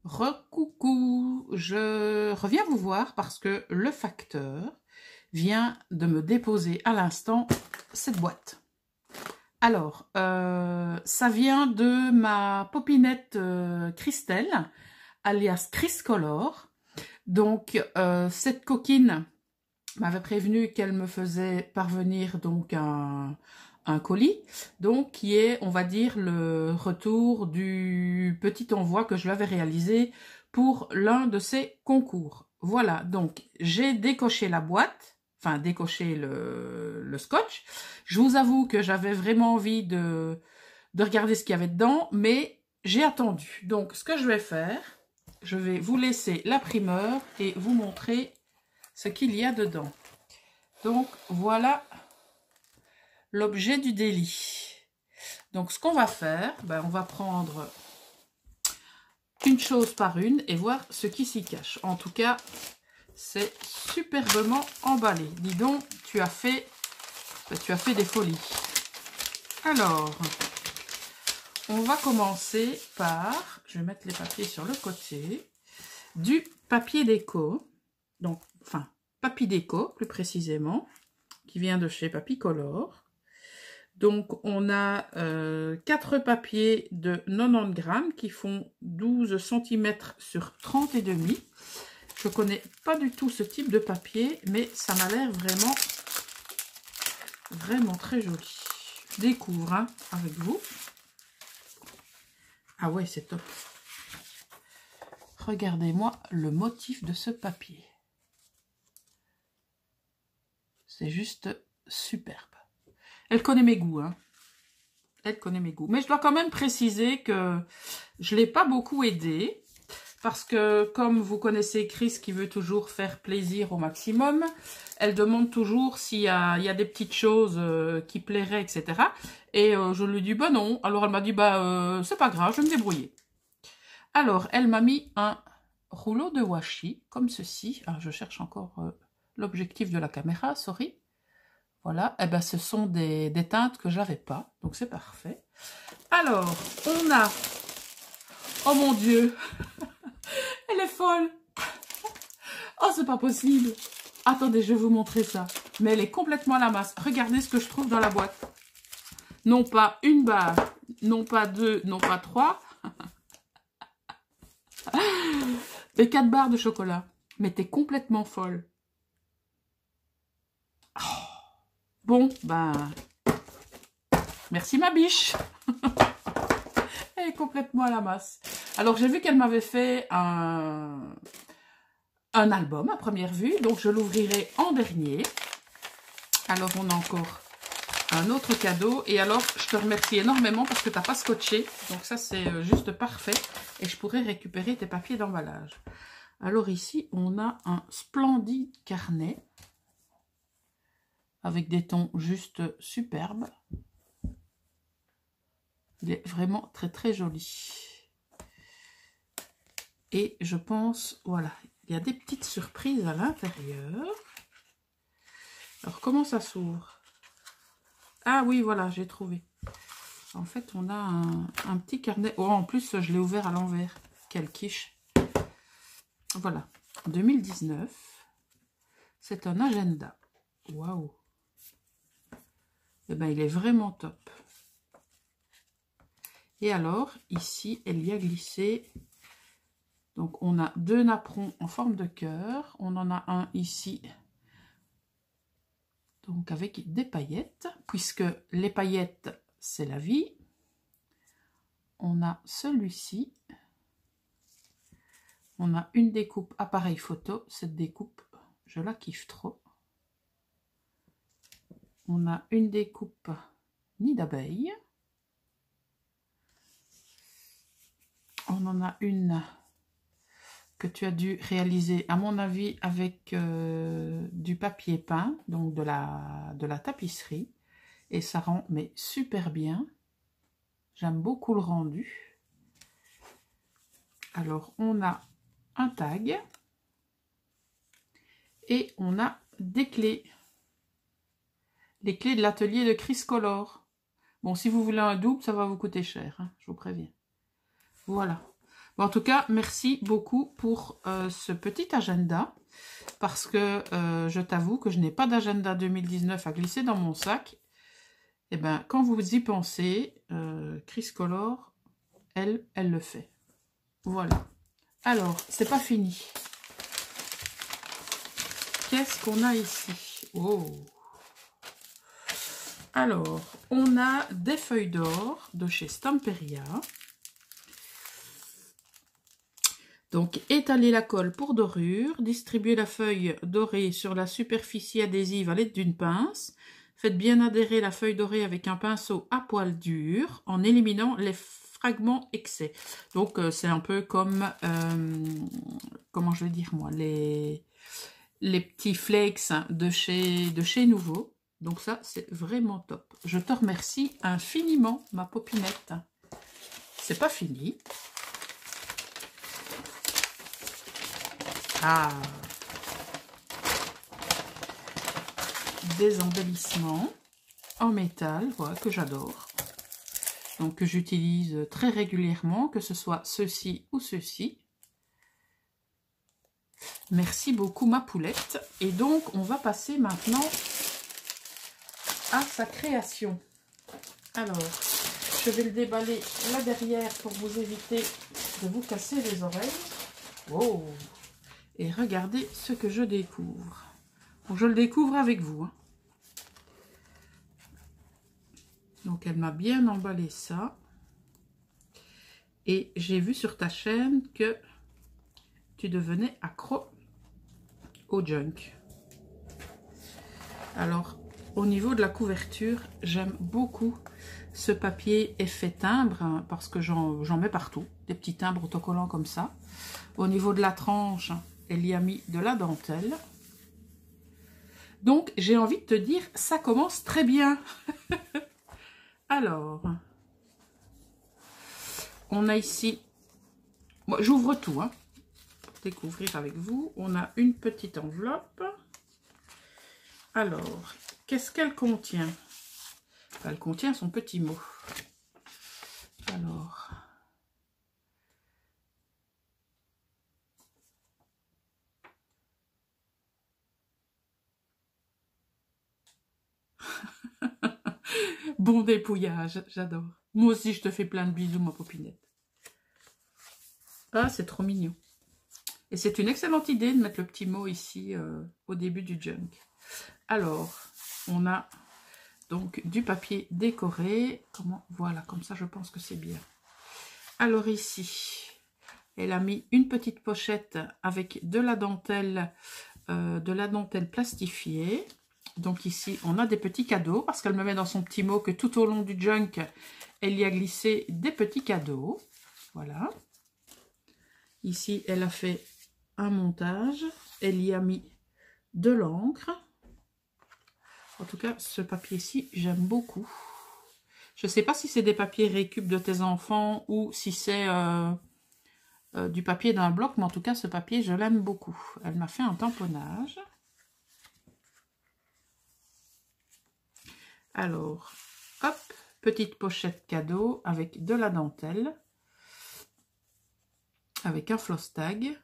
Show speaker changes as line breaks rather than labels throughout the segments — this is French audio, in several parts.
Recoucou, je reviens vous voir parce que le facteur vient de me déposer à l'instant cette boîte. Alors, ça vient de ma popinette Christelle, alias Criscolor. Donc, cette coquine m'avait prévenu qu'elle me faisait parvenir donc un colis, donc qui est, on va dire, le retour du petit envoi que je lui avais réalisé pour l'un de ses concours. Voilà, donc j'ai décoché la boîte, enfin décoché le scotch. Je vous avoue que j'avais vraiment envie de regarder ce qu'il y avait dedans, mais j'ai attendu. Donc ce que je vais faire, je vais vous laisser la primeur et vous montrer ce qu'il y a dedans. Donc voilà l'objet du délit. Donc ce qu'on va faire, on va prendre une chose par une et voir ce qui s'y cache. En tout cas, c'est superbement emballé. Dis donc, tu as fait des folies. Alors, on va commencer par, je vais mettre les papiers sur le côté, du papier déco, donc, enfin, Papy Déco plus précisément, qui vient de chez Papicolor. Donc, on a 4 papiers de 90 grammes qui font 12 cm sur 30 et demi. Je ne connais pas du tout ce type de papier, mais ça m'a l'air vraiment très joli. Je découvre avec vous. Ah ouais, c'est top. Regardez-moi le motif de ce papier. C'est juste superbe. Elle connaît mes goûts, Elle connaît mes goûts. Mais je dois quand même préciser que je ne l'ai pas beaucoup aidée. Parce que, comme vous connaissez Chris qui veut toujours faire plaisir au maximum, elle demande toujours s'il y a des petites choses qui plairaient, etc. Et je lui dis, non. Alors elle m'a dit, c'est pas grave, je vais me débrouiller. Alors, elle m'a mis un rouleau de washi, comme ceci. Alors, je cherche encore l'objectif de la caméra, sorry. Voilà, ce sont des teintes que j'avais pas, donc c'est parfait. Alors, on a... Oh mon Dieu, elle est folle. Oh, c'est pas possible. Attendez, je vais vous montrer ça. Mais elle est complètement à la masse. Regardez ce que je trouve dans la boîte. Non pas une barre, non pas 2, non pas 3. Mais 4 barres de chocolat. Mais t'es complètement folle. Oh. Bon, merci ma biche. Elle est complètement à la masse. Alors, j'ai vu qu'elle m'avait fait un album à première vue. Donc, je l'ouvrirai en dernier. Alors, on a encore un autre cadeau. Et alors, je te remercie énormément parce que tu n'as pas scotché. Donc, ça, c'est juste parfait. Et je pourrais récupérer tes papiers d'emballage. Alors, ici, on a un splendide carnet. Avec des tons juste superbes. Il est vraiment très très joli. Et je pense, voilà, il y a des petites surprises à l'intérieur. Alors, comment ça s'ouvre? Ah oui, voilà, j'ai trouvé. En fait, on a un petit carnet. Oh, en plus, je l'ai ouvert à l'envers. Quelle quiche. Voilà, 2019. C'est un agenda. Waouh. Eh bien, il est vraiment top. Et alors, ici, elle y a glissé. Donc, on a 2 napperons en forme de cœur. On en a un ici. Donc, avec des paillettes. Puisque les paillettes, c'est la vie. On a celui-ci. On a une découpe appareil photo. Cette découpe, je la kiffe trop. On a une découpe nid d'abeille. On en a une que tu as dû réaliser, à mon avis, avec du papier peint, donc de la tapisserie. Et ça rend mais super bien. J'aime beaucoup le rendu. Alors, on a un tag. Et on a des clés. Les clés de l'atelier de Criscolor. Bon, si vous voulez un double, ça va vous coûter cher, je vous préviens. Voilà. Bon, en tout cas, merci beaucoup pour ce petit agenda. Parce que je t'avoue que je n'ai pas d'agenda 2019 à glisser dans mon sac. Et bien, quand vous y pensez, Criscolor, elle le fait. Voilà. Alors, c'est pas fini. Qu'est-ce qu'on a ici? Oh! Alors, on a des feuilles d'or de chez Stamperia. Donc, étaler la colle pour dorure, distribuer la feuille dorée sur la superficie adhésive à l'aide d'une pince. Faites bien adhérer la feuille dorée avec un pinceau à poil dur en éliminant les fragments excès. Donc, c'est un peu comme, comment je vais dire moi, les petits flakes de chez Nouveau. Donc ça, c'est vraiment top. Je te remercie infiniment, ma popinette. C'est pas fini. Ah, des embellissements en métal, voilà, que j'adore. Donc que j'utilise très régulièrement, que ce soit ceci ou ceci. Merci beaucoup ma poulette. Et donc on va passer maintenant à sa création. Alors, je vais le déballer là derrière pour vous éviter de vous casser les oreilles. Wow! Et regardez ce que je découvre. Bon, je le découvre avec vous. Hein. Donc, elle m'a bien emballé ça. Et j'ai vu sur ta chaîne que tu devenais accro au junk. Alors, au niveau de la couverture, j'aime beaucoup ce papier effet timbre hein, parce que j'en mets partout. Des petits timbres autocollants comme ça. Au niveau de la tranche, elle y a mis de la dentelle. Donc, j'ai envie de te dire, ça commence très bien. Alors, on a ici, bon, j'ouvre tout, hein, pour découvrir avec vous. On a une petite enveloppe. Alors, qu'est-ce qu'elle contient? Elle contient son petit mot. Alors, bon dépouillage, j'adore. Moi aussi, je te fais plein de bisous, ma popinette. Ah, c'est trop mignon. Et c'est une excellente idée de mettre le petit mot ici au début du junk. Alors, on a donc du papier décoré. Voilà, comme ça, je pense que c'est bien. Alors ici, elle a mis une petite pochette avec de la dentelle plastifiée. Donc ici, on a des petits cadeaux, parce qu'elle me met dans son petit mot que tout au long du junk, elle y a glissé des petits cadeaux. Voilà. Ici, elle a fait un montage. Elle y a mis de l'encre. En tout cas, ce papier-ci, j'aime beaucoup. Je ne sais pas si c'est des papiers récup de tes enfants ou si c'est du papier d'un bloc, mais en tout cas, ce papier, je l'aime beaucoup. Elle m'a fait un tamponnage. Alors, hop, petite pochette cadeau avec de la dentelle, avec un floss tag.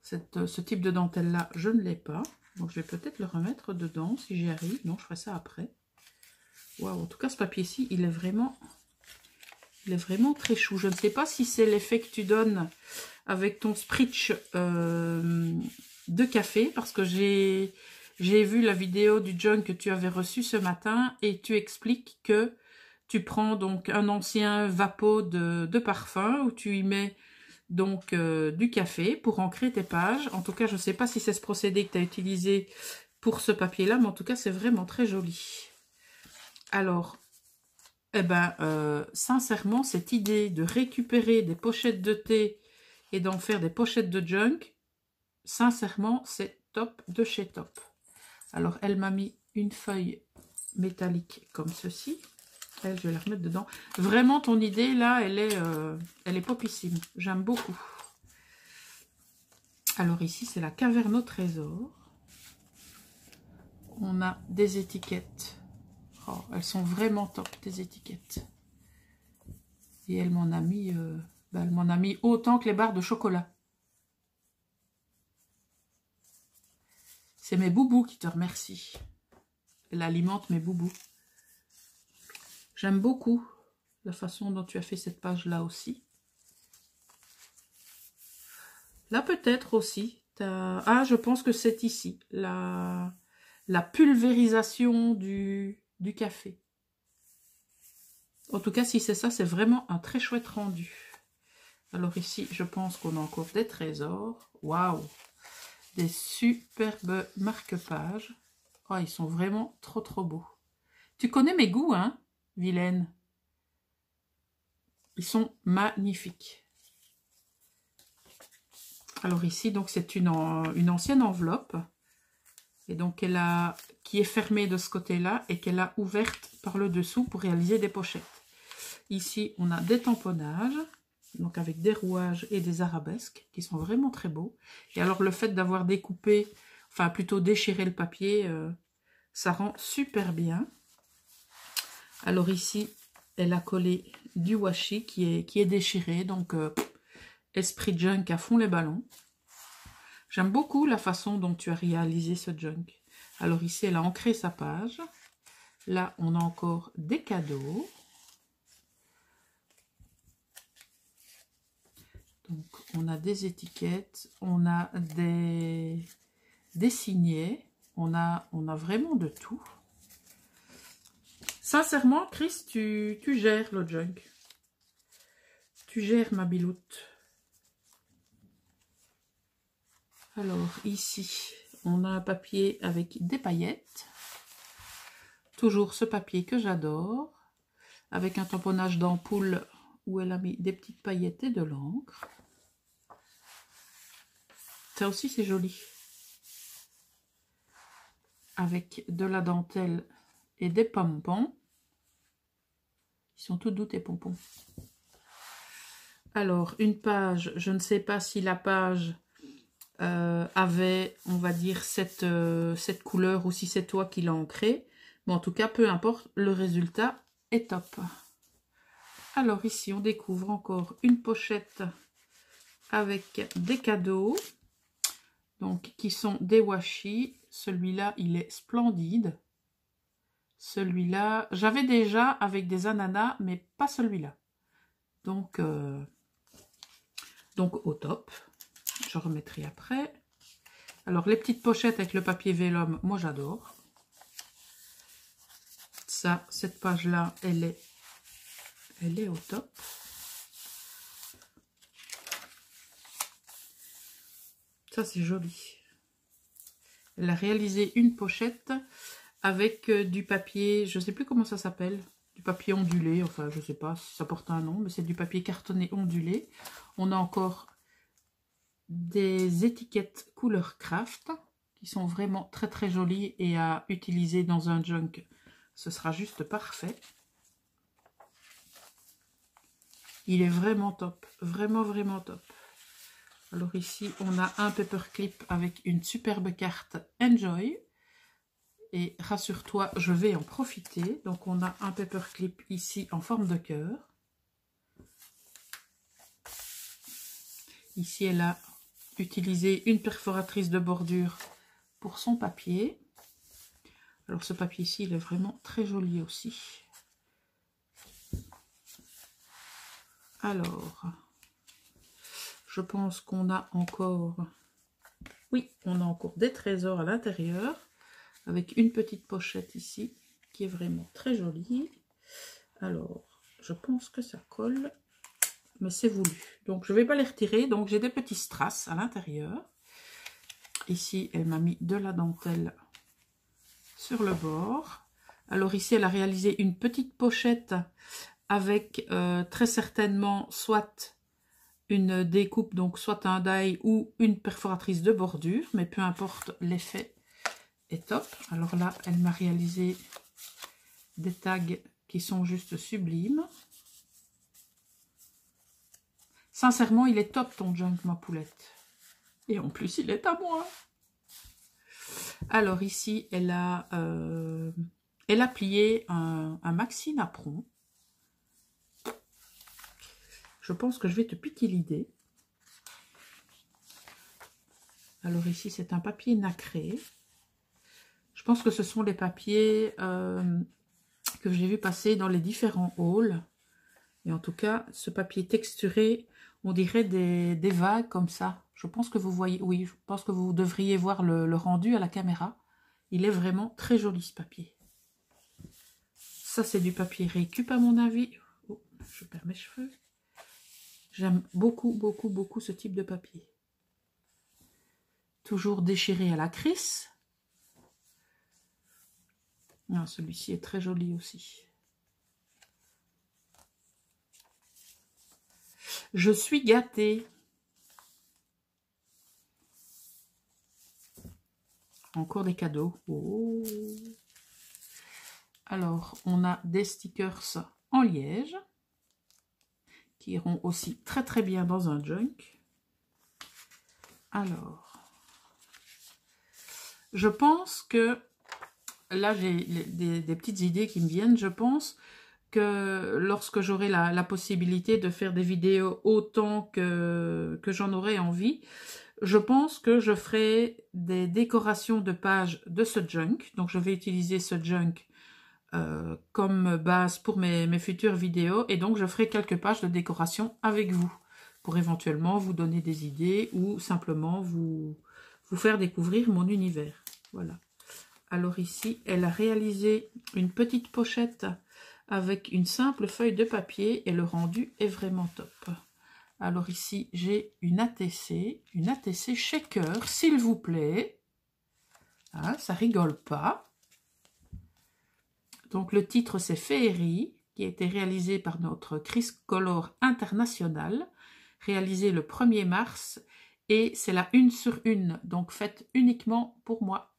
Ce type de dentelle-là, je ne l'ai pas. Donc, je vais peut-être le remettre dedans si j'y arrive. Non, je ferai ça après. Waouh, en tout cas, ce papier-ci, il est vraiment très chou. Je ne sais pas si c'est l'effet que tu donnes avec ton spritch de café, parce que j'ai vu la vidéo du junk que tu avais reçu ce matin et tu expliques que tu prends donc un ancien vapeau de parfum où tu y mets donc du café pour ancrer tes pages. En tout cas, je ne sais pas si c'est ce procédé que tu as utilisé pour ce papier-là, mais en tout cas, c'est vraiment très joli. Alors, eh ben, sincèrement, cette idée de récupérer des pochettes de thé et d'en faire des pochettes de junk, sincèrement, c'est top de chez top. Alors, elle m'a mis une feuille métallique comme ceci. Elle, je vais la remettre dedans. Vraiment, ton idée, là, elle est popissime. J'aime beaucoup. Alors, ici, c'est la caverne au trésor. On a des étiquettes. Oh, elles sont vraiment top, tes étiquettes. Et elle m'en a mis Ben, elle m'en a mis autant que les barres de chocolat. C'est mes boubous qui te remercient. Elle alimente mes boubous. J'aime beaucoup la façon dont tu as fait cette page-là aussi. Là, peut-être aussi. Ah, je pense que c'est ici. La pulvérisation du café. En tout cas, si c'est ça, c'est vraiment un très chouette rendu. Alors ici, je pense qu'on a encore des trésors. Waouh! Des superbes marque-pages. Oh, ils sont vraiment trop, trop beaux. Tu connais mes goûts, hein, Vilaine? Ils sont magnifiques. Alors ici, donc c'est une ancienne enveloppe. Et donc, qui est fermée de ce côté-là et qu'elle a ouverte par le dessous pour réaliser des pochettes. Ici, on a des tamponnages, donc avec des rouages et des arabesques qui sont vraiment très beaux. Et alors, le fait d'avoir découpé, enfin plutôt déchiré le papier, ça rend super bien. Alors ici, elle a collé du washi qui est déchiré, donc esprit junk à fond les ballons. J'aime beaucoup la façon dont tu as réalisé ce junk. Alors ici, elle a ancré sa page. Là, on a encore des cadeaux. Donc, on a des étiquettes, on a des signets, on a vraiment de tout. Sincèrement, Chris, tu gères le junk. Tu gères ma biloute. Alors, ici, on a un papier avec des paillettes. Toujours ce papier que j'adore. Avec un tamponnage d'ampoule où elle a mis des petites paillettes et de l'encre. Ça aussi, c'est joli. Avec de la dentelle et des pompons. Ils sont tout doux, tes pompons. Alors, une page, je ne sais pas si la page avait, on va dire, cette couleur ou si c'est toi qui l'as ancrée. Mais en tout cas, peu importe, le résultat est top. Alors ici, on découvre encore une pochette avec des cadeaux. Donc, qui sont des washi. Celui-là, il est splendide. Celui-là, j'avais déjà avec des ananas, mais pas celui-là. Donc au top. Je remettrai après. Alors, les petites pochettes avec le papier vélum, moi j'adore. Ça, cette page-là, elle est au top. Ça, c'est joli. Elle a réalisé une pochette avec du papier, je ne sais plus comment ça s'appelle, du papier ondulé, enfin, je ne sais pas si ça porte un nom, mais c'est du papier cartonné ondulé. On a encore des étiquettes couleur craft qui sont vraiment très très jolies et à utiliser dans un junk, ce sera juste parfait. Il est vraiment top, vraiment vraiment top. Alors ici, on a un paperclip avec une superbe carte Enjoy. Et rassure-toi, je vais en profiter. Donc on a un paperclip ici en forme de cœur. Ici, elle a utilisé une perforatrice de bordure pour son papier. Alors ce papier-ci, il est vraiment très joli aussi. Alors, je pense qu'on a encore... Oui, on a encore des trésors à l'intérieur. Avec une petite pochette ici, qui est vraiment très jolie. Alors, je pense que ça colle, mais c'est voulu. Donc, je ne vais pas les retirer. Donc, j'ai des petits strass à l'intérieur. Ici, elle m'a mis de la dentelle sur le bord. Alors, ici, elle a réalisé une petite pochette avec très certainement soit une découpe, donc soit un die ou une perforatrice de bordure, mais peu importe l'effet. Est top. Alors là, elle m'a réalisé des tags qui sont juste sublimes. Sincèrement, il est top ton junk, ma poulette. Et en plus, il est à moi. Alors ici, elle a plié un maxi napperon. Je pense que je vais te piquer l'idée. Alors ici, c'est un papier nacré. Je pense que ce sont les papiers que j'ai vu passer dans les différents hauls. Et en tout cas, ce papier texturé, on dirait des vagues comme ça. Je pense que vous voyez, oui, je pense que vous devriez voir le rendu à la caméra. Il est vraiment très joli ce papier. Ça, c'est du papier récup à mon avis. Oh, je perds mes cheveux. J'aime beaucoup, beaucoup, beaucoup ce type de papier. Toujours déchiré à la crisse. Ah, celui-ci est très joli aussi. Je suis gâtée. Encore des cadeaux. Oh. Alors, on a des stickers en liège qui iront aussi très très bien dans un junk. Alors, je pense que là, j'ai des petites idées qui me viennent. Je pense que lorsque j'aurai la possibilité de faire des vidéos autant que j'en aurai envie, je pense que je ferai des décorations de pages de ce junk. Donc, je vais utiliser ce junk comme base pour mes futures vidéos. Et donc, je ferai quelques pages de décoration avec vous pour éventuellement vous donner des idées ou simplement vous faire découvrir mon univers. Voilà. Alors ici, elle a réalisé une petite pochette avec une simple feuille de papier et le rendu est vraiment top. Alors ici, j'ai une ATC shaker, s'il vous plaît. Hein, ça rigole pas. Donc le titre c'est Féerie, qui a été réalisé par notre Criscolor International, réalisé le 1er mars, et c'est la 1 sur 1, donc faite uniquement pour moi.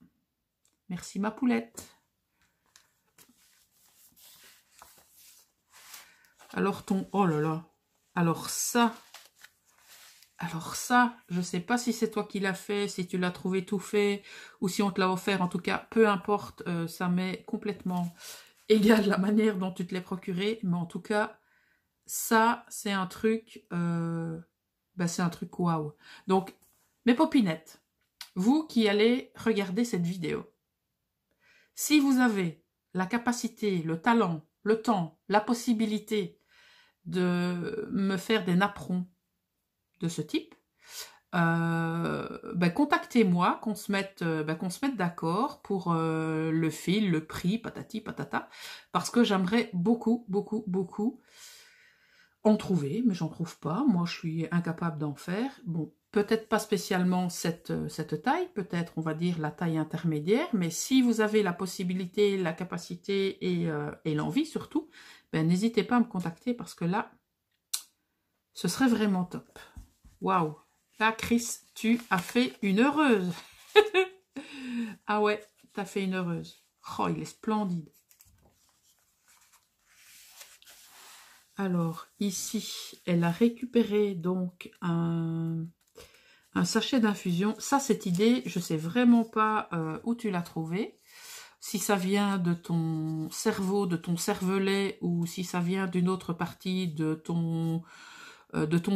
Merci ma poulette. Alors ton... Oh là là. Alors ça, je ne sais pas si c'est toi qui l'as fait, si tu l'as trouvé tout fait, ou si on te l'a offert. En tout cas, peu importe, ça m'est complètement égal la manière dont tu te l'es procuré. Mais en tout cas, ça, c'est un truc... c'est un truc waouh. Donc, mes popinettes, vous qui allez regarder cette vidéo, si vous avez la capacité, le talent, le temps, la possibilité de me faire des napperons de ce type, contactez-moi, qu'on se mette d'accord pour le fil, le prix, patati patata, parce que j'aimerais beaucoup, beaucoup, beaucoup en trouver, mais j'en trouve pas. Moi, je suis incapable d'en faire. Bon, peut-être pas spécialement cette taille, peut-être, on va dire, la taille intermédiaire, mais si vous avez la possibilité, la capacité et l'envie surtout, n'hésitez pas à me contacter parce que là, ce serait vraiment top. Waouh! Là, Chris, tu as fait une heureuse. Ah ouais, tu as fait une heureuse. Oh, il est splendide. Alors, ici, elle a récupéré donc un sachet d'infusion. Ça, cette idée, je ne sais vraiment pas où tu l'as trouvée. Si ça vient de ton cerveau, de ton cervelet, ou si ça vient d'une autre partie de ton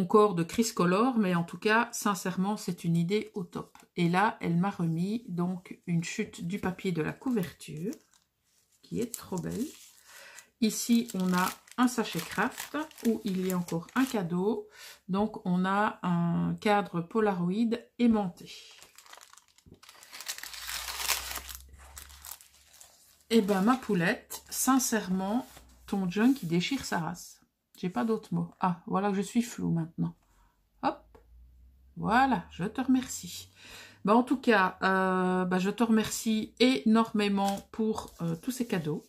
corps de Criscolor, mais en tout cas, sincèrement, c'est une idée au top. Et là, elle m'a remis donc une chute du papier de la couverture, qui est trop belle. Ici, on a un sachet craft où il y a encore un cadeau. Donc, on a un cadre Polaroid aimanté. Eh ben, ma poulette, sincèrement, ton junk qui déchire sa race. J'ai pas d'autres mots. Ah, voilà que je suis floue maintenant. Hop. Voilà, je te remercie. Ben, en tout cas, je te remercie énormément pour tous ces cadeaux.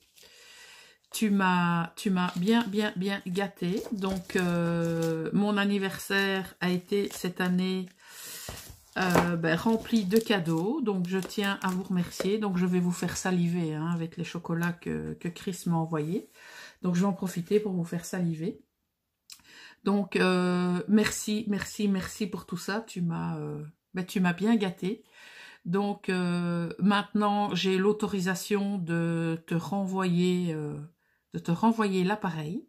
Tu m'as bien gâtée. Donc, mon anniversaire a été cette année rempli de cadeaux. Donc, je tiens à vous remercier. Donc, je vais vous faire saliver avec les chocolats que Chris m'a envoyés. Donc, je vais en profiter pour vous faire saliver. Donc, merci pour tout ça. Tu m'as bien gâtée. Donc, maintenant, j'ai l'autorisation de te renvoyer l'appareil,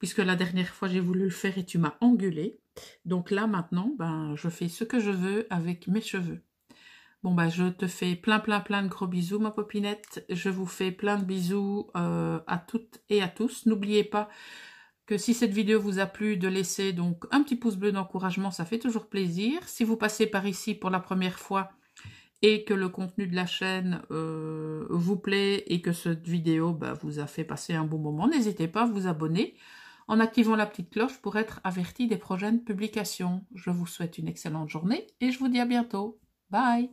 puisque la dernière fois j'ai voulu le faire et tu m'as engueulé. Donc là maintenant, ben, je fais ce que je veux avec mes cheveux. Bon ben, je te fais plein de gros bisous ma popinette. Je vous fais plein de bisous à toutes et à tous. N'oubliez pas que si cette vidéo vous a plu, de laisser donc un petit pouce bleu d'encouragement, ça fait toujours plaisir. Si vous passez par ici pour la première fois et que le contenu de la chaîne vous plaît et que cette vidéo vous a fait passer un bon moment, n'hésitez pas à vous abonner en activant la petite cloche pour être averti des prochaines publications. Je vous souhaite une excellente journée et je vous dis à bientôt. Bye!